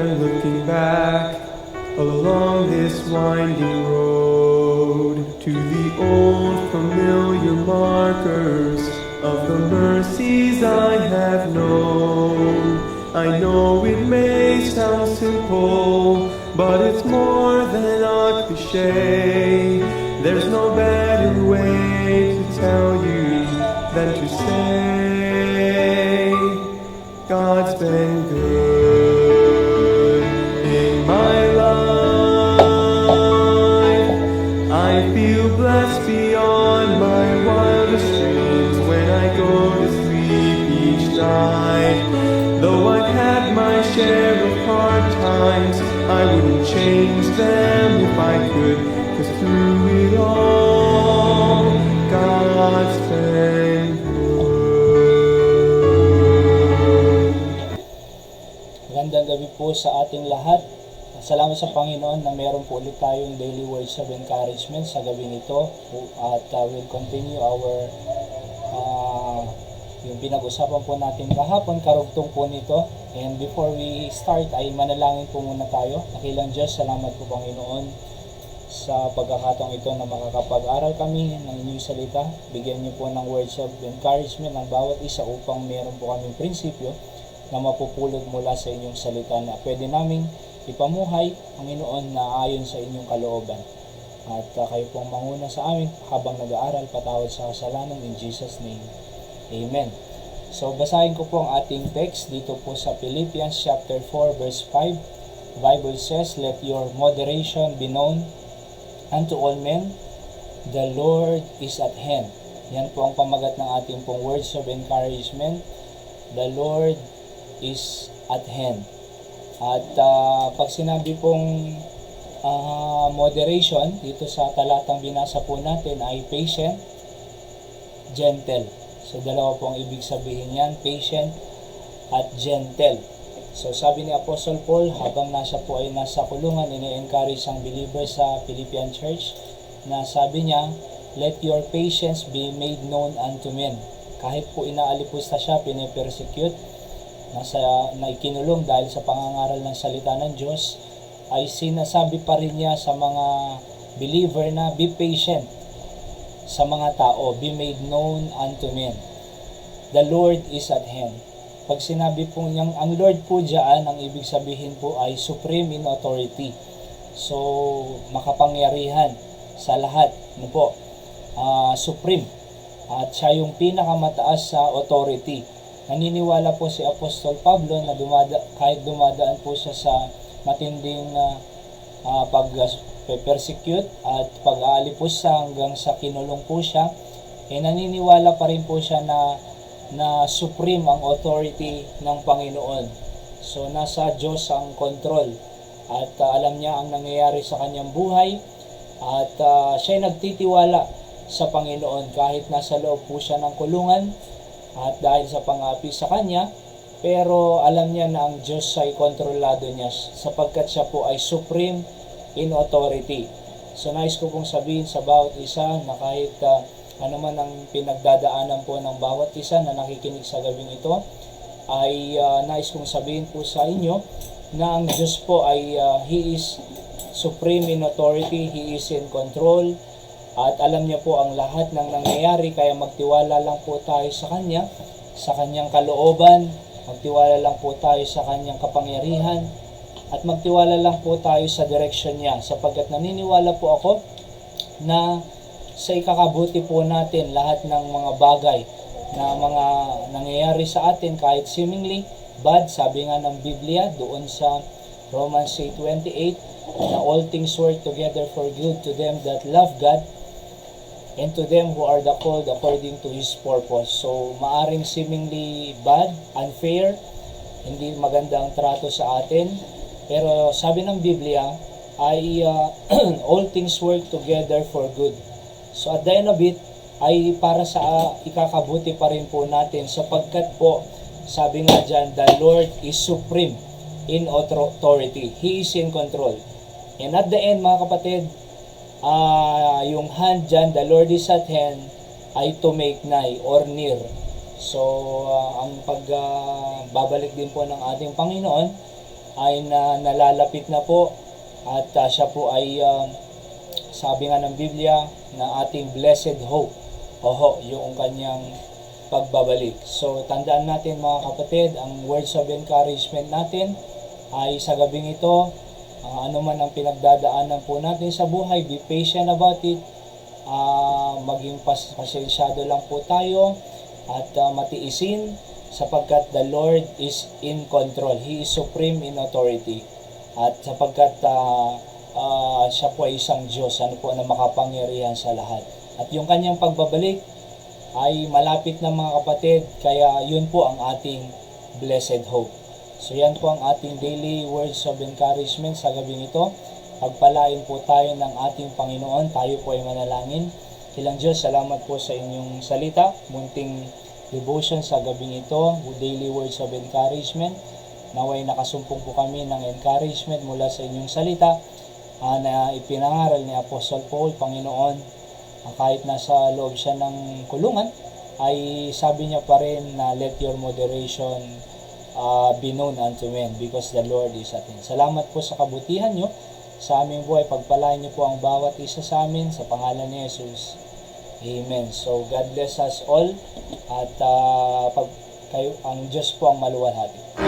am looking back along this winding road to the old familiar markers of the mercies I have known. I know it may sound simple, but it's more than a cliche. There's no better way to tell you than to say God's been good in my life. I feel blessed beyond my wildest dreams when I go to sleep each night. Though I've had my share of hard times, I wouldn't change them if I could, 'cause through it all, God's been good. Magandang gabi po sa ating lahat. Salamat sa Panginoon na meron po ulit tayong daily words of encouragement sa gabi nito. At we'll continue our yung pinag-usapan po natin kahapon, karugtong po nito. And before we start, ay manalangin po muna tayo. Dakilang Diyos, salamat po Panginoon sa pagkakataong ito na makakapag-aral kami ng inyong salita. Bigyan niyo po ng words of encouragement ng bawat isa upang meron po kaming prinsipyo na mapupulot mula sa inyong salita na pwede naming ipamuhay, Panginoon, na ayon sa inyong kalooban. At kayo pong manguna sa amin habang nag-aaral, patawad sa kasalanan in Jesus' name. Amen. So, basahin ko po ang ating text dito po sa Philippians chapter 4 verse 5. The Bible says, "Let your moderation be known unto all men, the Lord is at hand." Yan po ang pamagat ng ating pong words of encouragement. The Lord is at hand. At pag sinabi pong moderation, dito sa talatang binasa po natin ay patient, gentle. So, dalawa pong ibig sabihin yan, patient at gentle. So, sabi ni Apostle Paul, habang nasa kulungan, ini-encourage ang believer sa Philippian Church, na sabi niya, "Let your patience be made known unto men." Kahit po inaalipusta siya, pinipersecute, na ikinulong dahil sa pangangaral ng salita ng Diyos, ay sinasabi pa rin niya sa mga believer na be patient sa mga tao, be made known unto men. The Lord is at hand. Pag sinabi po niyang ang Lord po dyan, ang ibig sabihin po ay supreme in authority. So, makapangyarihan sa lahat. Ano po? Supreme. At siya yung pinakamataas sa authority. Naniniwala po si Apostol Pablo na kahit dumadaan po siya sa matinding persecute at pag-aalipos hanggang sa kinulong po siya, naniniwala pa rin po siya na supreme ang authority ng Panginoon. So, nasa Diyos ang control at alam niya ang nangyayari sa kanyang buhay at siya nagtitiwala sa Panginoon kahit nasa loob po siya ng kulungan at dahil sa pang-api sa kanya, pero alam niya na ang Diyos ay kontrolado niya sapagkat siya po ay supreme in authority. So, nais ko pong sabihin sa bawat isa na kahit ano man ang pinagdadaanan po ng bawat isa na nakikinig sa gabing ito, ay nais kong sabihin po sa inyo na ang Diyos po ay He is supreme in authority, He is in control, at alam niya po ang lahat ng nangyayari, kaya magtiwala lang po tayo sa Kanya, sa Kanyang kalooban, magtiwala lang po tayo sa Kanyang kapangyarihan, at magtiwala lang po tayo sa direction niya, sapagkat naniniwala po ako na sa ikakabuti po natin lahat ng mga bagay na mga nangyayari sa atin kahit seemingly bad. Sabi nga ng Biblia doon sa Romans 8:28 na all things work together for good to them that love God and to them who are the called according to His purpose. So, maaring seemingly bad, unfair, hindi maganda ang trato sa atin, pero sabi ng Biblia ay all things work together for good. So at the end of it ay para sa ikakabuti pa rin po natin sapagkat po sabi nga dyan, the Lord is supreme in authority. He is in control. And at the end mga kapatid, yung hand dyan, the Lord is at hand, ay to make nigh or near. So ang pagbabalik din po ng ating Panginoon ay nalalapit na po at siya po ay sabi nga ng Biblia na ating blessed hope. Oho, yung kanyang pagbabalik. So, tandaan natin mga kapatid, ang words of encouragement natin ay sa gabing ito, ano man ang pinagdadaanan po natin sa buhay, be patient about it, maging pasensyado lang po tayo at matiisin sapagkat the Lord is in control. He is supreme in authority. At sapagkat siya po ay isang Diyos, ano po na makapangyarihan sa lahat. At yung kanyang pagbabalik ay malapit na mga kapatid, kaya yun po ang ating blessed hope. So yan po ang ating daily words of encouragement sa gabing ito. Pagpalain po tayo ng ating Panginoon, tayo po ay manalangin. Kilang Diyos, salamat po sa inyong salita, munting devotion sa gabing ito, daily words of encouragement. Naway nakasumpong po kami ng encouragement mula sa inyong salita na ipinangaral ni Apostle Paul, Panginoon. Kahit nasa loob siya ng kulungan, ay sabi niya pa rin na let your moderation be known unto men because the Lord is at hand. Salamat po sa kabutihan niyo sa aming buhay. Pagpalain niyo po ang bawat isa sa amin sa pangalan ni Jesus. Amen. So God bless us all at ang Diyos po ang maluwalhati.